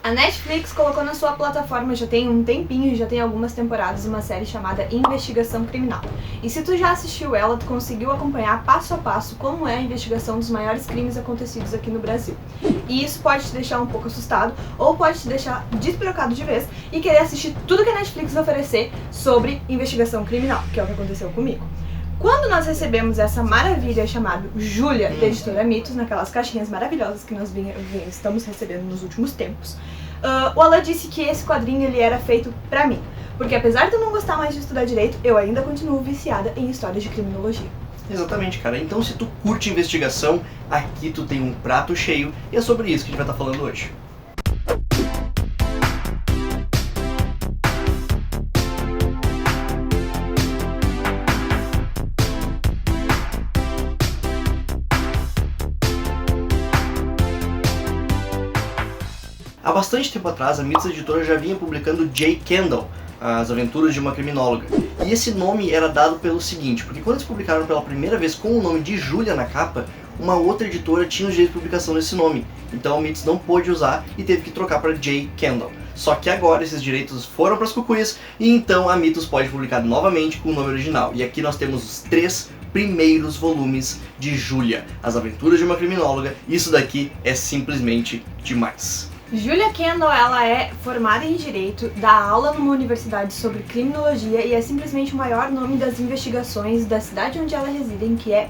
A Netflix colocou na sua plataforma já tem um tempinho, já tem algumas temporadas, uma série chamada Investigação Criminal. E se tu já assistiu ela, tu conseguiu acompanhar passo a passo como é a investigação dos maiores crimes acontecidos aqui no Brasil. E isso pode te deixar um pouco assustado, ou pode te deixar despirocado de vez e querer assistir tudo que a Netflix oferecer sobre investigação criminal, que é o que aconteceu comigo. Quando nós recebemos essa maravilha chamada Júlia, da editora Mitos, naquelas caixinhas maravilhosas que nós estamos recebendo nos últimos tempos, o Alan disse que esse quadrinho ele era feito pra mim. Porque apesar de eu não gostar mais de estudar direito, eu ainda continuo viciada em histórias de criminologia. Exatamente, cara. Então se tu curte investigação, aqui tu tem um prato cheio e é sobre isso que a gente vai estar falando hoje. Há bastante tempo atrás, a Mitos Editora já vinha publicando J. Kendall, As Aventuras de uma Criminóloga. E esse nome era dado pelo seguinte, porque quando eles publicaram pela primeira vez com o nome de Júlia na capa, uma outra editora tinha os direitos de publicação desse nome. Então a Mitos não pôde usar e teve que trocar para J. Kendall. Só que agora esses direitos foram para as cucuias e então a Mitos pode publicar novamente com o nome original. E aqui nós temos os 3 primeiros volumes de Júlia, As Aventuras de uma Criminóloga. Isso daqui é simplesmente demais. Julia Kendall, ela é formada em Direito, dá aula numa universidade sobre criminologia e é simplesmente o maior nome das investigações da cidade onde ela reside, que é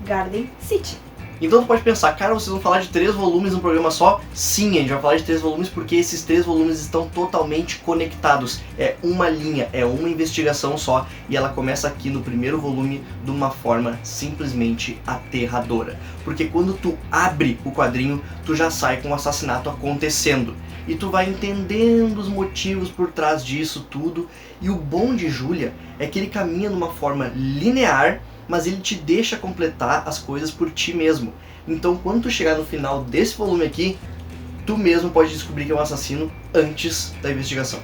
Garden City. Então tu pode pensar, cara, vocês vão falar de 3 volumes num programa só? Sim, a gente vai falar de 3 volumes porque esses 3 volumes estão totalmente conectados. É uma linha, é uma investigação só e ela começa aqui no primeiro volume de uma forma simplesmente aterradora. Porque quando tu abre o quadrinho, tu já sai com o assassinato acontecendo. E tu vai entendendo os motivos por trás disso tudo. E o bom de Júlia é que ele caminha numa forma linear, mas ele te deixa completar as coisas por ti mesmo. Então quando tu chegar no final desse volume aqui, tu mesmo pode descobrir que é um assassino antes da investigação.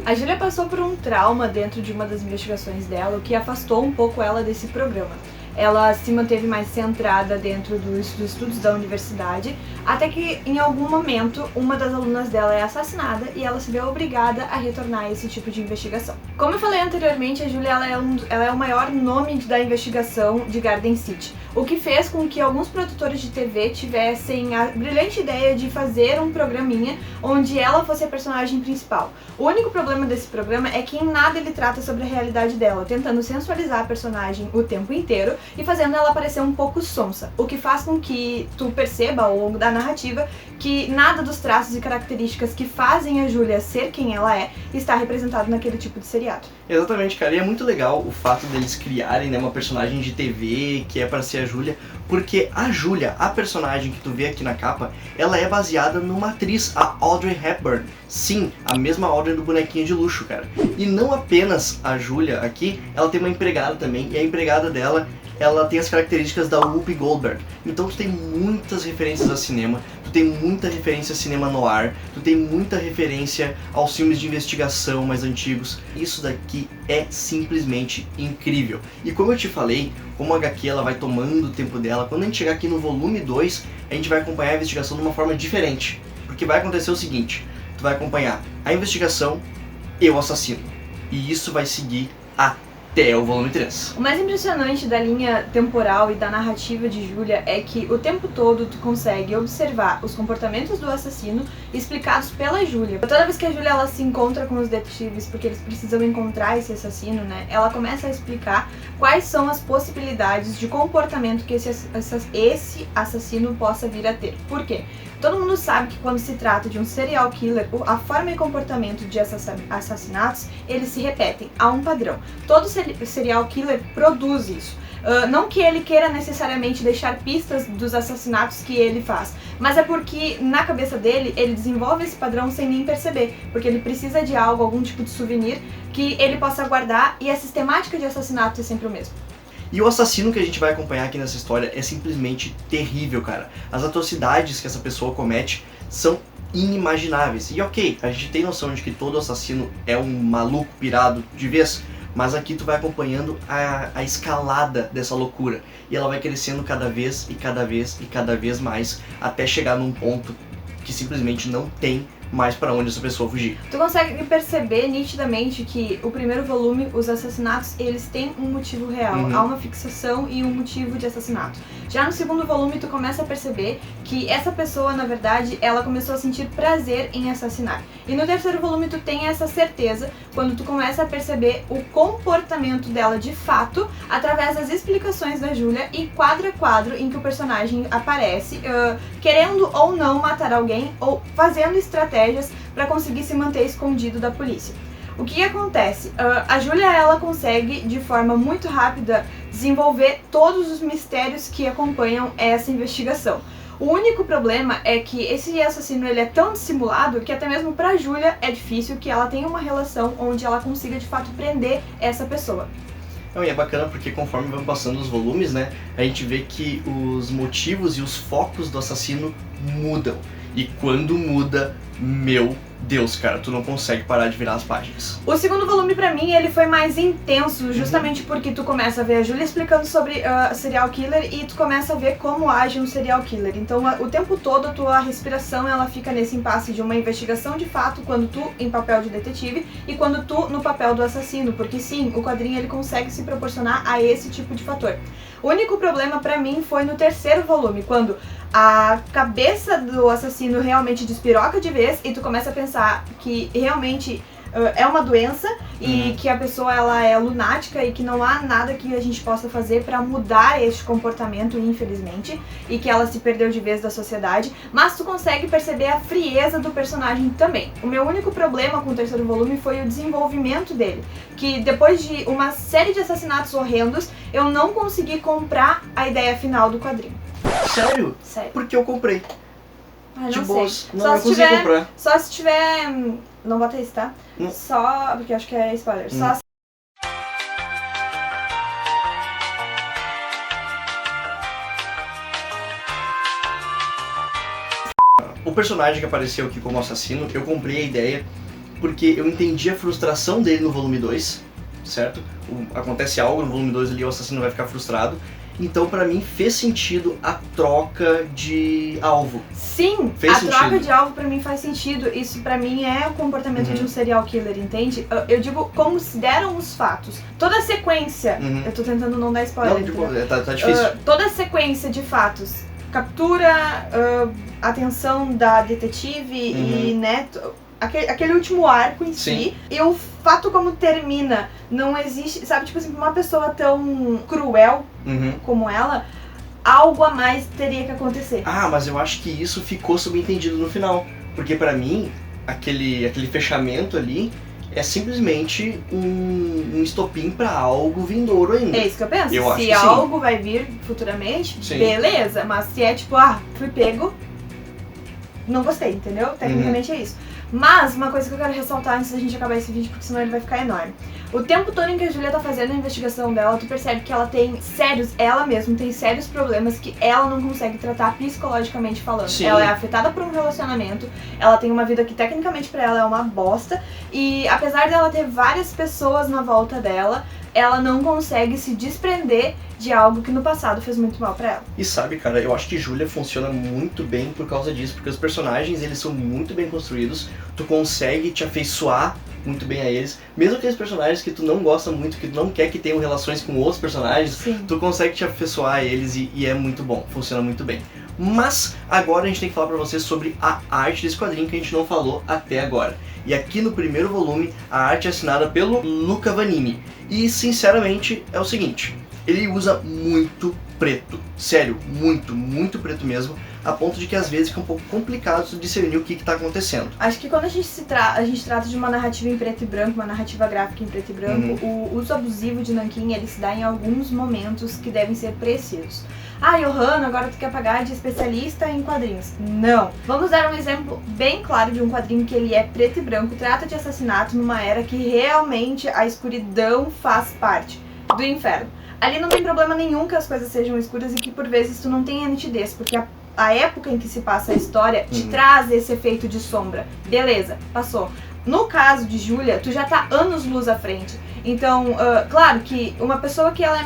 A Júlia passou por um trauma dentro de uma das investigações dela, o que afastou um pouco ela desse programa. Ela se manteve mais centrada dentro dos estudos da universidade, até que em algum momento uma das alunas dela é assassinada e ela se vê obrigada a retornar a esse tipo de investigação. Como eu falei anteriormente, a Júlia ela é o maior nome da investigação de Garden City, o que fez com que alguns produtores de TV tivessem a brilhante ideia de fazer um programinha onde ela fosse a personagem principal. O único problema desse programa é que em nada ele trata sobre a realidade dela, tentando sensualizar a personagem o tempo inteiro e fazendo ela parecer um pouco sonsa, o que faz com que tu perceba ao longo da narrativa que nada dos traços e características que fazem a Júlia ser quem ela é está representado naquele tipo de seriado. Exatamente, cara, e é muito legal o fato deles criarem, né, uma personagem de TV que é para ser a Júlia, porque a Júlia, a personagem que tu vê aqui na capa, ela é baseada numa atriz, a Audrey Hepburn. Sim, a mesma Audrey do Bonequinho de Luxo, cara. E não apenas a Júlia aqui, ela tem uma empregada também, e a empregada dela, ela tem as características da Whoopi Goldberg. Então tu tem muitas referências a cinema, tu tem muita referência a cinema noir, tu tem muita referência aos filmes de investigação mais antigos. Isso daqui é simplesmente incrível. E como eu te falei, como a HQ ela vai tomando o tempo dela, quando a gente chegar aqui no volume 2, a gente vai acompanhar a investigação de uma forma diferente. Porque vai acontecer o seguinte, tu vai acompanhar a investigação e o assassino. E isso vai seguir até o volume 3. O mais impressionante da linha temporal e da narrativa de Júlia é que o tempo todo tu consegue observar os comportamentos do assassino explicados pela Júlia. Toda vez que a Júlia ela se encontra com os detetives porque eles precisam encontrar esse assassino, né, ela começa a explicar quais são as possibilidades de comportamento que esse assassino possa vir a ter. Por quê? Todo mundo sabe que quando se trata de um serial killer, a forma e comportamento de assassinatos, eles se repetem, há um padrão. Todo serial killer produz isso. Não que ele queira necessariamente deixar pistas dos assassinatos que ele faz, mas é porque na cabeça dele, ele desenvolve esse padrão sem nem perceber, porque ele precisa de algo, algum tipo de souvenir que ele possa guardar e a sistemática de assassinato é sempre o mesmo. E o assassino que a gente vai acompanhar aqui nessa história é simplesmente terrível, cara. As atrocidades que essa pessoa comete são inimagináveis. E ok, a gente tem noção de que todo assassino é um maluco pirado de vez, mas aqui tu vai acompanhando a escalada dessa loucura. E ela vai crescendo cada vez e cada vez e cada vez mais, até chegar num ponto que simplesmente não tem mais pra onde essa pessoa fugir. Tu consegue perceber nitidamente que o primeiro volume, os assassinatos, eles têm um motivo real. Há uma fixação e um motivo de assassinato. Já no segundo volume, tu começa a perceber que essa pessoa, na verdade, ela começou a sentir prazer em assassinar. E no terceiro volume, tu tem essa certeza quando tu começa a perceber o comportamento dela de fato, através das explicações da Julia e quadro a quadro em que o personagem aparece, querendo ou não matar alguém ou fazendo estratégias para conseguir se manter escondido da polícia. O que acontece? A Julia, ela consegue de forma muito rápida desenvolver todos os mistérios que acompanham essa investigação. O único problema é que esse assassino ele é tão dissimulado que até mesmo pra Julia é difícil que ela tenha uma relação onde ela consiga de fato prender essa pessoa. Não, e é bacana porque conforme vão passando os volumes, né, a gente vê que os motivos e os focos do assassino mudam. E quando muda, meu Deus, cara, tu não consegue parar de virar as páginas. O segundo volume, pra mim, ele foi mais intenso, justamente porque tu começa a ver a Julia explicando sobre serial killer e tu começa a ver como age um serial killer. Então, o tempo todo, a tua respiração, ela fica nesse impasse de uma investigação de fato, quando tu em papel de detetive e quando tu no papel do assassino, porque sim, o quadrinho ele consegue se proporcionar a esse tipo de fator. O único problema pra mim foi no terceiro volume, quando a cabeça do assassino realmente despiroca de vez e tu começa a pensar que realmente é uma doença e que a pessoa ela é lunática e que não há nada que a gente possa fazer pra mudar este comportamento, infelizmente, e que ela se perdeu de vez da sociedade, mas tu consegue perceber a frieza do personagem também. O meu único problema com o terceiro volume foi o desenvolvimento dele, que depois de uma série de assassinatos horrendos, eu não consegui comprar a ideia final do quadrinho. Sério? Sério. Porque eu comprei. Ah, De não boas. sei. Não, eu consegui comprar. Só se tiver... Não bota isso, tá? Não. Só... Porque eu acho que é spoiler. Só se... O personagem que apareceu aqui como assassino, eu comprei a ideia porque eu entendi a frustração dele no volume 2, certo? Acontece algo no volume 2 ali, o assassino vai ficar frustrado. Então, pra mim, fez sentido a troca de alvo. Sim, fez sentido. Troca de alvo pra mim faz sentido. Isso pra mim é o comportamento de um serial killer, entende? Eu digo, consideram os fatos. Toda a sequência, eu tô tentando não dar spoiler. Não, tipo, tá difícil. Toda a sequência de fatos. Captura, atenção da detetive e neto. Aquele último arco em si, e o fato como termina, não existe, sabe, tipo assim, uma pessoa tão cruel como ela, algo a mais teria que acontecer. Ah, mas eu acho que isso ficou subentendido no final, porque pra mim, aquele fechamento ali é simplesmente um estopim pra algo vindouro ainda. É isso que eu penso, eu se algo vai vir futuramente, beleza, mas se é tipo, fui pego, não gostei, entendeu? Tecnicamente é isso. Mas, uma coisa que eu quero ressaltar antes da gente acabar esse vídeo, porque senão ele vai ficar enorme. O tempo todo em que a Julia tá fazendo a investigação dela, tu percebe que ela tem ela mesma tem sérios problemas que ela não consegue tratar psicologicamente falando. Sim. Ela é afetada por um relacionamento, ela tem uma vida que tecnicamente pra ela é uma bosta, e apesar dela ter várias pessoas na volta dela, ela não consegue se desprender de algo que no passado fez muito mal pra ela. E sabe, cara, eu acho que Julia funciona muito bem por causa disso, porque os personagens, eles são muito bem construídos, tu consegue te afeiçoar muito bem a eles, mesmo aqueles personagens que tu não gosta muito, que tu não quer que tenham relações com outros personagens, tu consegue te afeiçoar a eles e é muito bom, funciona muito bem. Mas agora a gente tem que falar pra vocês sobre a arte desse quadrinho que a gente não falou até agora. E aqui no primeiro volume, a arte é assinada pelo Luca Vanini. E sinceramente é o seguinte, ele usa muito preto, sério, muito preto mesmo, a ponto de que às vezes fica um pouco complicado discernir o que tá acontecendo. Acho que quando a gente trata de uma narrativa em preto e branco, uma narrativa gráfica em preto e branco, o uso abusivo de nanquim, ele se dá em alguns momentos que devem ser precisos. Johanna, agora tu quer pagar de especialista em quadrinhos. Não! Vamos dar um exemplo bem claro de um quadrinho que ele é preto e branco, trata de assassinato numa era que realmente a escuridão faz parte do inferno. Ali não tem problema nenhum que as coisas sejam escuras e que por vezes tu não tenha nitidez, porque a época em que se passa a história te traz esse efeito de sombra. Beleza, passou. No caso de Julia, tu já tá anos luz à frente. Então, claro que uma pessoa que ela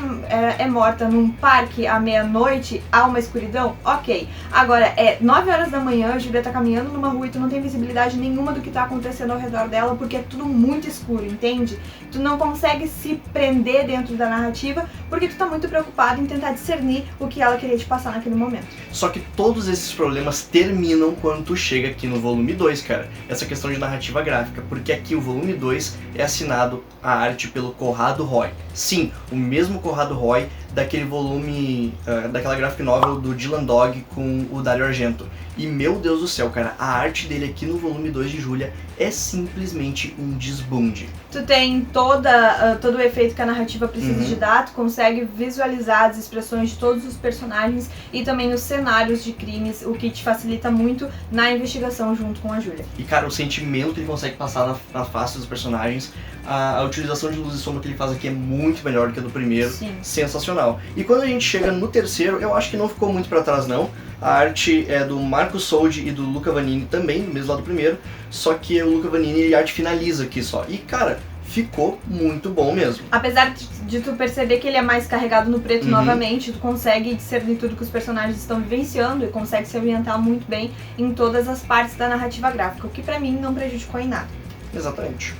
é morta num parque à meia-noite, há uma escuridão, ok. Agora, é 9 horas da manhã, a Júlia tá caminhando numa rua e tu não tem visibilidade nenhuma do que tá acontecendo ao redor dela, porque é tudo muito escuro, entende? Tu não consegue se prender dentro da narrativa, porque tu tá muito preocupado em tentar discernir o que ela queria te passar naquele momento. Só que todos esses problemas terminam quando tu chega aqui no volume 2, cara. Essa questão de narrativa gráfica, porque aqui o volume 2 é assinado a arte pelo Corrado Roy. Sim, o mesmo Corrado Roy daquele volume, daquela graphic novel do Dylan Dog com o Dario Argento. E meu Deus do céu, cara, a arte dele aqui no volume 2 de Júlia é simplesmente um desbunde. Tu tem todo o efeito que a narrativa precisa de dar, tu consegue visualizar as expressões de todos os personagens e também os cenários de crimes, o que te facilita muito na investigação junto com a Júlia. E cara, o sentimento que ele consegue passar na face dos personagens, a utilização de luz e sombra que ele faz aqui é muito melhor do que a do primeiro. Sim. Sensacional. E quando a gente chega no terceiro, eu acho que não ficou muito pra trás não. A arte é do Marco Soldi e do Luca Vanini também, do mesmo lado do primeiro, só que o Luca Vanini ele arte finaliza aqui só. E cara, ficou muito bom mesmo. Apesar de tu perceber que ele é mais carregado no preto novamente, tu consegue discernir tudo que os personagens estão vivenciando e consegue se ambientar muito bem em todas as partes da narrativa gráfica, o que pra mim não prejudicou em nada. Exatamente.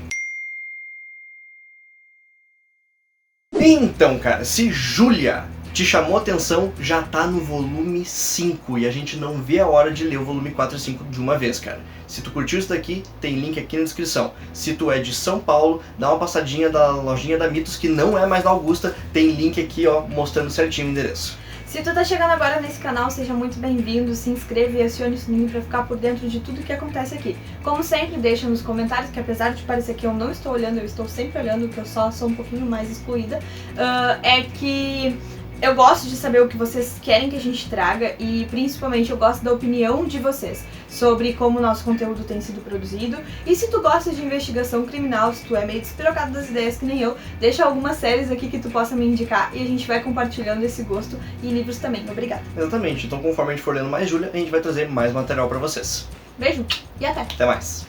Então, cara, se Júlia te chamou a atenção, já tá no volume 5 e a gente não vê a hora de ler o volume 4 e 5 de uma vez, cara. Se tu curtiu isso daqui, tem link aqui na descrição. Se tu é de São Paulo, dá uma passadinha da lojinha da Mitos, que não é mais na Augusta, tem link aqui, ó, mostrando certinho o endereço. Se tu tá chegando agora nesse canal, seja muito bem-vindo, se inscreva e acione o sininho pra ficar por dentro de tudo que acontece aqui. Como sempre, deixa nos comentários, que apesar de parecer que eu não estou olhando, eu estou sempre olhando, que eu só sou um pouquinho mais excluída, é que eu gosto de saber o que vocês querem que a gente traga e principalmente eu gosto da opinião de vocês sobre como o nosso conteúdo tem sido produzido. E se tu gosta de investigação criminal, se tu é meio despirocado das ideias que nem eu, deixa algumas séries aqui que tu possa me indicar e a gente vai compartilhando esse gosto e livros também. Obrigada. Exatamente, então conforme a gente for lendo mais Júlia, a gente vai trazer mais material pra vocês. Beijo e até! Até mais!